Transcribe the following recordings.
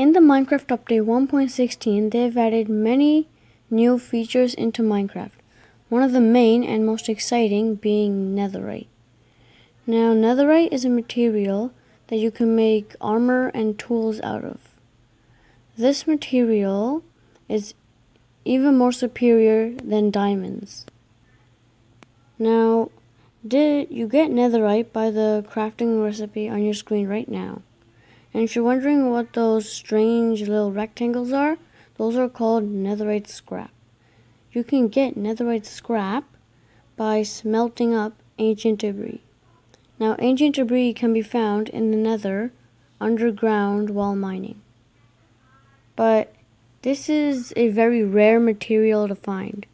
In the Minecraft update 1.16, they've added many new features into Minecraft. One of the main and most exciting being netherite. Now, netherite is a material that you can make armor and tools out of. This material is even more superior than diamonds. Now, you get netherite by the crafting recipe on your screen right now. And if you're wondering what those strange little rectangles are, those are called netherite scrap. You can get netherite scrap by smelting up ancient debris. Now, ancient debris can be found in the nether underground while mining. But this is a very rare material to find.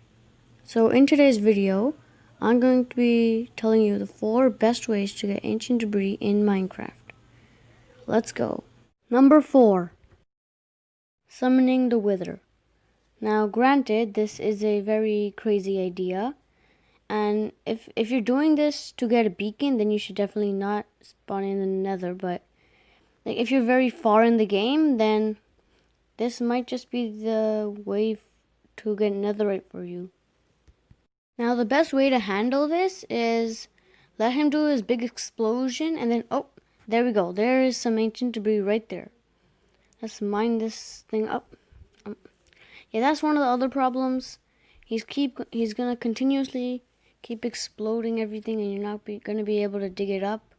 So in today's video, I'm going to be telling you the 4 best ways to get ancient debris in Minecraft. Let's go. Number 4. Summoning the Wither. Now granted, this is a very crazy idea, and if you're doing this to get a beacon, then you should definitely not spawn in the nether. But like, if you're very far in the game, then this might just be the way to get netherite for you. Now the best way to handle this is let him do his big explosion, and then oh, there we go. There is some ancient debris right there. Let's mine this thing up. Yeah, that's one of the other problems. He's gonna continuously keep exploding everything, and you're not gonna be able to dig it up.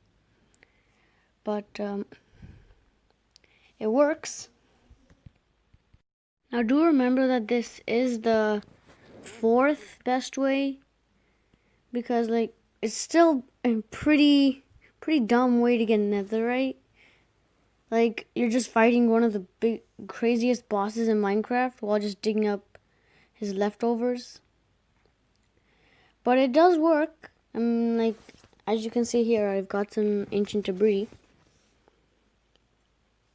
But it works. Now do remember that this is the 4th best way, because like it's still a pretty dumb way to get netherite. Like, you're just fighting one of the craziest bosses in Minecraft while just digging up his leftovers. But it does work. Like, as you can see here, I've got some ancient debris.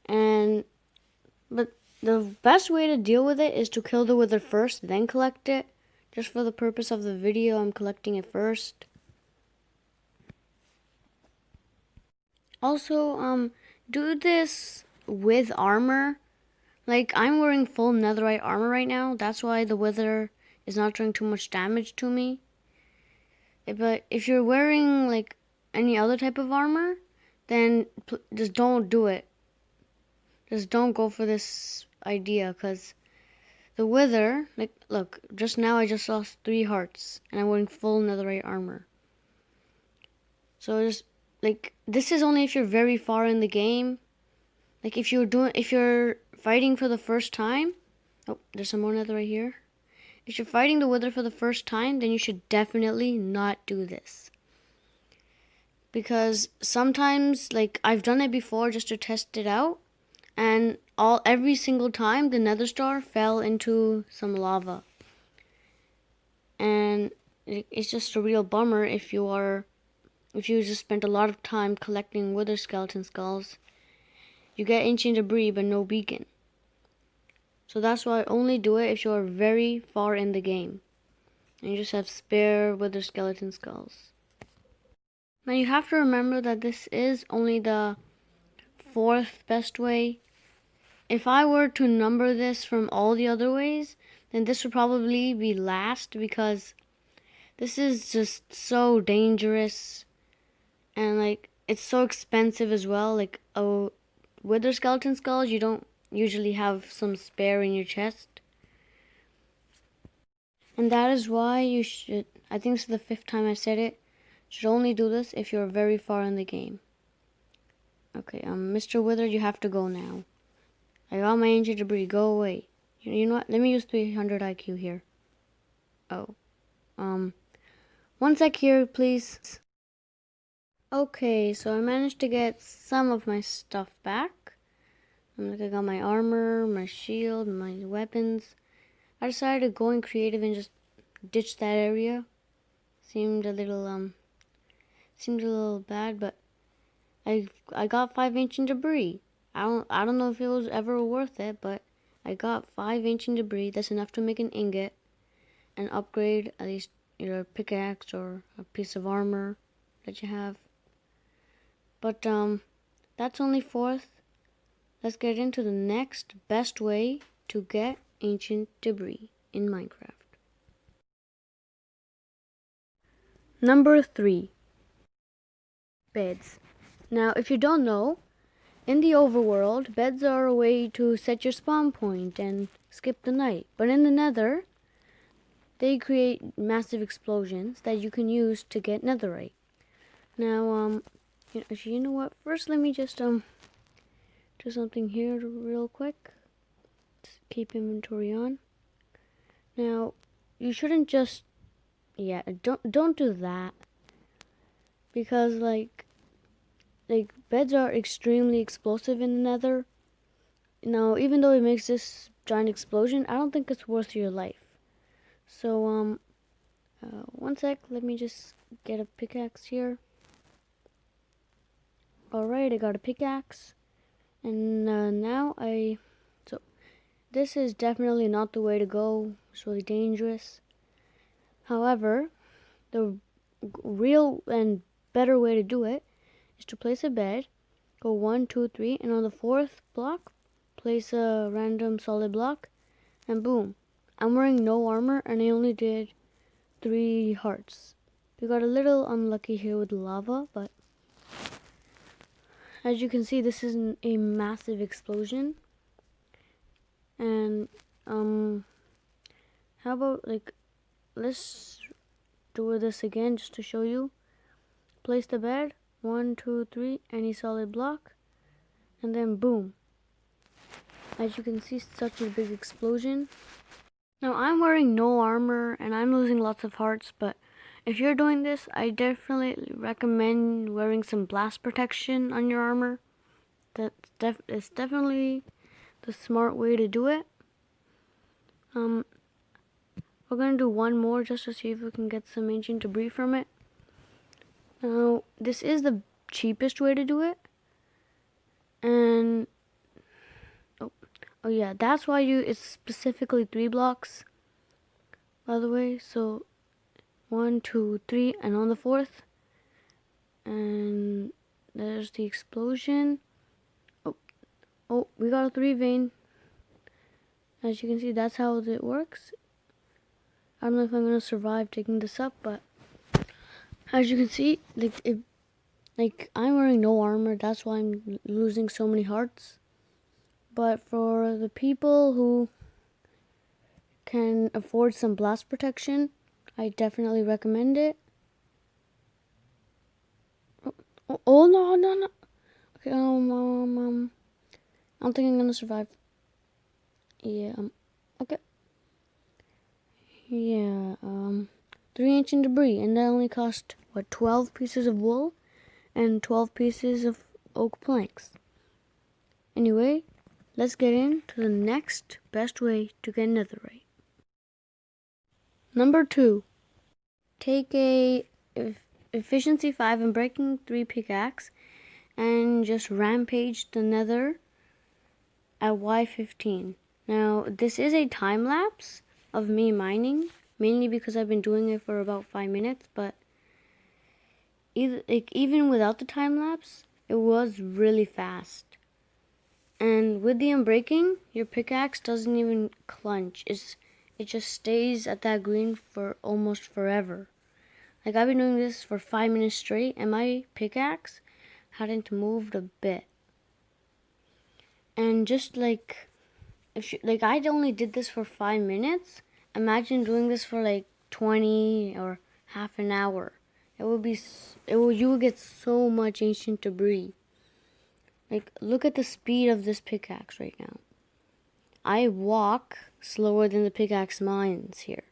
But the best way to deal with it is to kill the wither first, then collect it. Just for the purpose of the video, I'm collecting it first. Also, do this with armor. Like, I'm wearing full netherite armor right now. That's why the wither is not doing too much damage to me. But if you're wearing like any other type of armor, then just don't do it. Just don't go for this idea, because the wither, like, look, just now I just lost 3 hearts and I'm wearing full netherite armor. So just like, this is only if you're very far in the game. Like, if you're fighting for the first time. Oh, there's some more netherite here. If you're fighting the wither for the first time, then you should definitely not do this. Because sometimes, like, I've done it before just to test it out, and every single time the nether star fell into some lava. And it's just a real bummer if you just spent a lot of time collecting wither skeleton skulls. You get ancient debris but no beacon. So that's why I only do it if you are very far in the game and you just have spare wither skeleton skulls. Now you have to remember that this is only the 4th best way. If I were to number this from all the other ways, then this would probably be last, because this is just so dangerous, and like, it's so expensive as well. Like, wither skeleton skulls, you don't usually have some spare in your chest. And that is why you should, I think this is the 5th time I said it, should only do this if you're very far in the game. Okay, Mr. Wither, you have to go now. I got my ancient debris, go away. You know what, let me use 300 IQ here. Oh, 1 sec here, please. Okay, so I managed to get some of my stuff back. I got my armor, my shield, my weapons. I decided to go in creative and just ditch that area. Seemed a little bad, but I got 5 ancient debris. I don't know if it was ever worth it, but I got 5 ancient debris. That's enough to make an ingot and upgrade at least your pickaxe or a piece of armor that you have. But that's only 4th. let's get into the next best way to get ancient debris in Minecraft. Number 3. Beds. Now, if you don't know, in the overworld, beds are a way to set your spawn point and skip the night. But in the nether, they create massive explosions that you can use to get netherite. Now, you know what? First, let me just do something here real quick. Just keep inventory on. Now, you shouldn't just, don't do that, because like beds are extremely explosive in the nether. Now, even though it makes this giant explosion, I don't think it's worth your life. So, one sec, let me just get a pickaxe here. Alright, I got a pickaxe. And now so this is definitely not the way to go. It's really dangerous. However, the real and better way to do it is to place a bed, go 1, 2, 3, and on the 4th block, place a random solid block, and boom. I'm wearing no armor, and I only did 3 hearts. We got a little unlucky here with lava, but as you can see, this is a massive explosion. And how about let's do this again just to show you. Place the bed, 1, 2, 3, any solid block, and then boom. As you can see, such a big explosion. Now, I'm wearing no armor and I'm losing lots of hearts, but if you're doing this, I definitely recommend wearing some blast protection on your armor. It's definitely the smart way to do it. We're gonna do one more just to see if we can get some ancient debris from it. Now, this is the cheapest way to do it, and oh yeah, that's why it's specifically 3 blocks, by the way. So 1, 2, 3, and on the 4th, and there's the explosion. Oh, we got a 3 vein. As you can see, that's how it works. I don't know if I'm gonna survive taking this up, but as you can see, I'm wearing no armor. That's why I'm losing so many hearts. But for the people who can afford some blast protection, I definitely recommend it. Oh no. Okay, I don't think I'm gonna survive. Yeah, okay. Yeah, 3 ancient debris, and that only cost, 12 pieces of wool and 12 pieces of oak planks. Anyway, let's get into the next best way to get netherite. Number 2, take a efficiency 5 and breaking 3 pickaxe and just rampage the nether at Y15. Now, this is a time lapse of me mining, mainly because I've been doing it for about 5 minutes, but even without the time lapse, it was really fast. And with the unbreaking, your pickaxe doesn't even clench. It just stays at that green for almost forever. I've been doing this for 5 minutes straight, and my pickaxe hadn't moved a bit. And just if I only did this for 5 minutes, imagine doing this for 20 or half an hour. You would get so much ancient debris. Look at the speed of this pickaxe right now. I walk slower than the pickaxe mines here.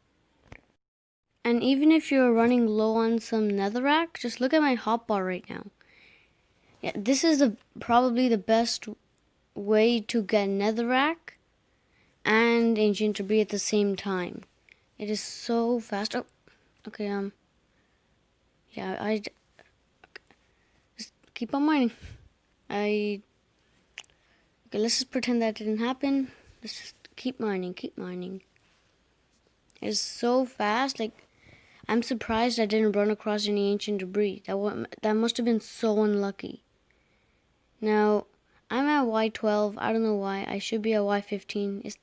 And even if you're running low on some netherrack, just look at my hotbar right now. Yeah, this is probably the best way to get netherrack and ancient debris at the same time. It is so fast. Oh, okay, yeah, just keep on mining. Okay, let's just pretend that didn't happen. Let's just keep mining. It's so fast. I'm surprised I didn't run across any ancient debris. That must have been so unlucky. Now, I'm at Y12. I don't know why. I should be at Y15. It's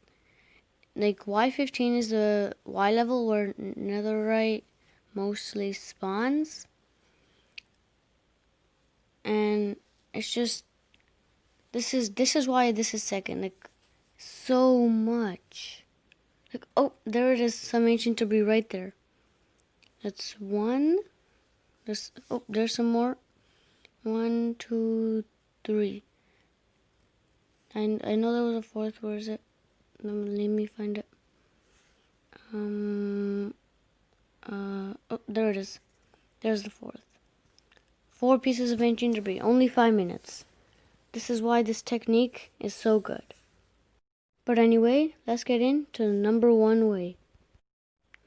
like Y15 is the Y level where netherite mostly spawns. And it's just this is why this is second. Like so much. Like, oh, there it is, some ancient debris right there. That's one. There's some more. 1, 2, 3. I know there was a fourth. Where is it? Let me find it. Oh, there it is. There's the fourth. 4 pieces of ancient debris. Only 5 minutes. This is why this technique is so good. But anyway, let's get into the number 1 way.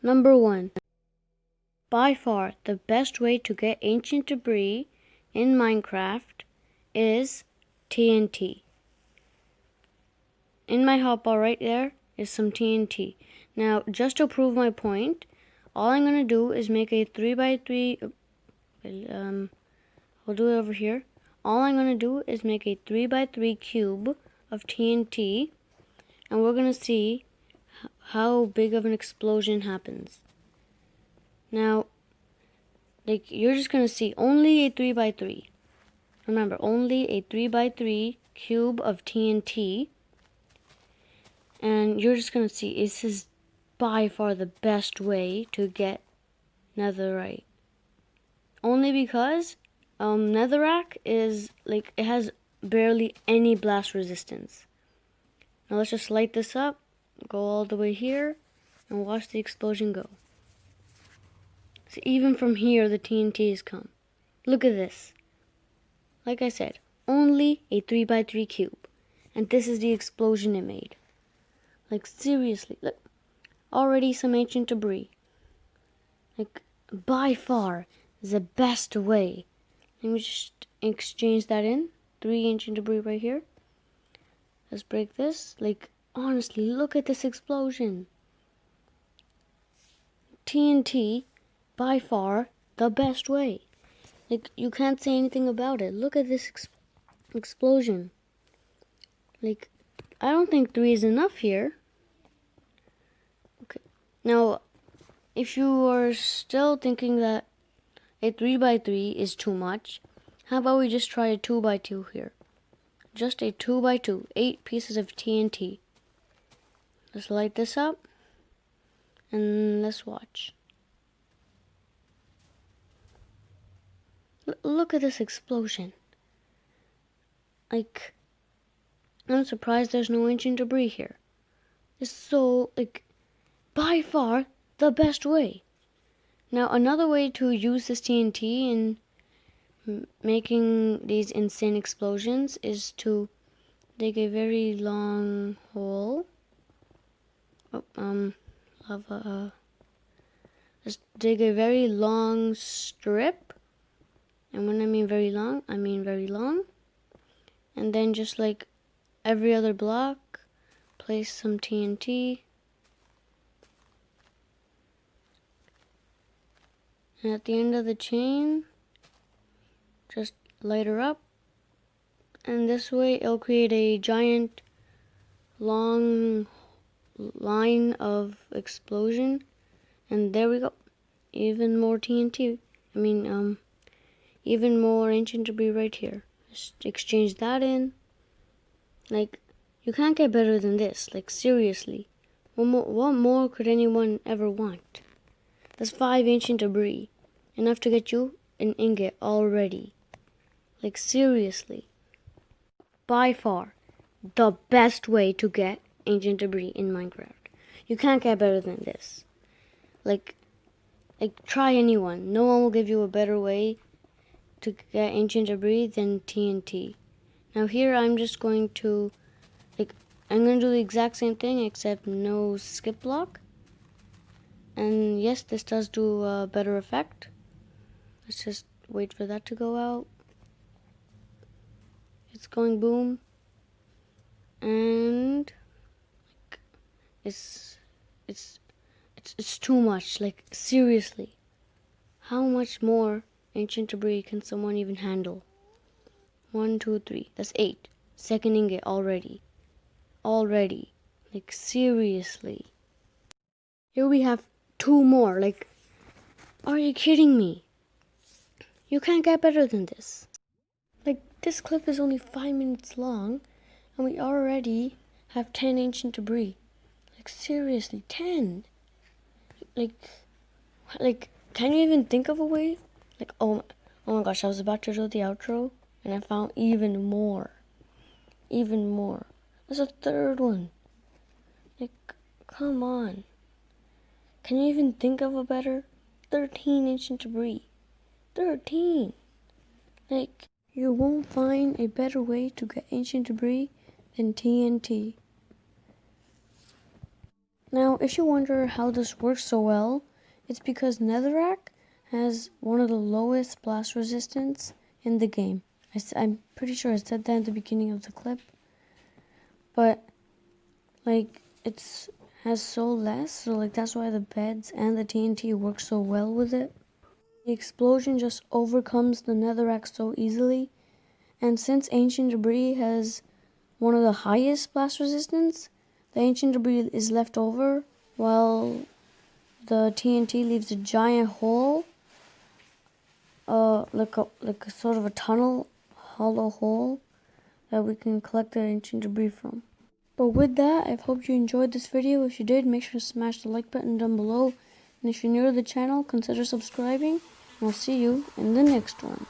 Number 1. By far, the best way to get ancient debris in Minecraft is TNT. In my hotbar right there is some TNT. Now, just to prove my point, all I'm going to do is make a 3x3, I'll do it over here. All I'm going to do is make a 3x3 cube of TNT, and we're going to see how big of an explosion happens. Now, like, you're just going to see only a 3x3. Remember, only a 3x3 cube of TNT. And you're just going to see, this is by far the best way to get netherite. Only because netherrack is, like, it has barely any blast resistance. Now let's just light this up, go all the way here, and watch the explosion go. So even from here, the TNT has come. Look at this. Like I said, only a 3x3 cube. And this is the explosion it made. Like, seriously, look. Already some ancient debris. Like, by far, the best way. Let me just exchange that in. 3 ancient debris right here. Let's break this. Like, honestly, look at this explosion. TNT, by far, the best way. Like, you can't say anything about it. Look at this explosion. Like, I don't think 3 is enough here. Okay. Now, if you are still thinking that a 3x3 is too much, how about we just try a 2x2 here? Just a 2x2, 8 pieces of TNT. Let's light this up, and let's watch. Look at this explosion. Like, I'm surprised there's no ancient debris here. It's so, like, by far the best way. Now, another way to use this TNT in making these insane explosions is to dig a very long hole. Just dig a very long strip. And when I mean very long, I mean very long. And then just like every other block, place some TNT. And at the end of the chain, just light her up. And this way it'll create a giant long line of explosion. And there we go. Even more TNT. Even more ancient debris right here. Just exchange that in. Like, you can't get better than this. Like, seriously. What more could anyone ever want? That's 5 ancient debris. Enough to get you an ingot already. Like, seriously. By far, the best way to get ancient debris in Minecraft. You can't get better than this. Like, try anyone. No one will give you a better way to get ancient debris than TNT. Now here I'm just going to, I'm going to do the exact same thing except no skip block. And yes, this does do a better effect. Let's just wait for that to go out. It's going boom. And it's too much. Like, seriously. How much more ancient debris can someone even handle? 1, 2, 3. That's 8. Second ingot already. Already. Like, seriously. Here we have 2 more. Like, are you kidding me? You can't get better than this. Like, this clip is only 5 minutes long, and we already have 10 ancient debris. Like, seriously, 10. Like, can you even think of a way? Like, oh my gosh, I was about to do the outro, and I found even more. Even more. There's a third one. Like, come on. Can you even think of a better? 13 ancient debris. 13. Like, you won't find a better way to get ancient debris than TNT. Now, if you wonder how this works so well, it's because netherrack has one of the lowest blast resistance in the game. I'm pretty sure I said that at the beginning of the clip. But, like, it's has so less, so like that's why the beds and the TNT work so well with it. The explosion just overcomes the netherrack so easily, and since ancient debris has one of the highest blast resistance, the ancient debris is left over while the TNT leaves a giant hole, like a sort of a tunnel, hollow hole that we can collect the ancient debris from. But with that, I hope you enjoyed this video. If you did, make sure to smash the like button down below. And if you're new to the channel, consider subscribing. And I'll see you in the next one.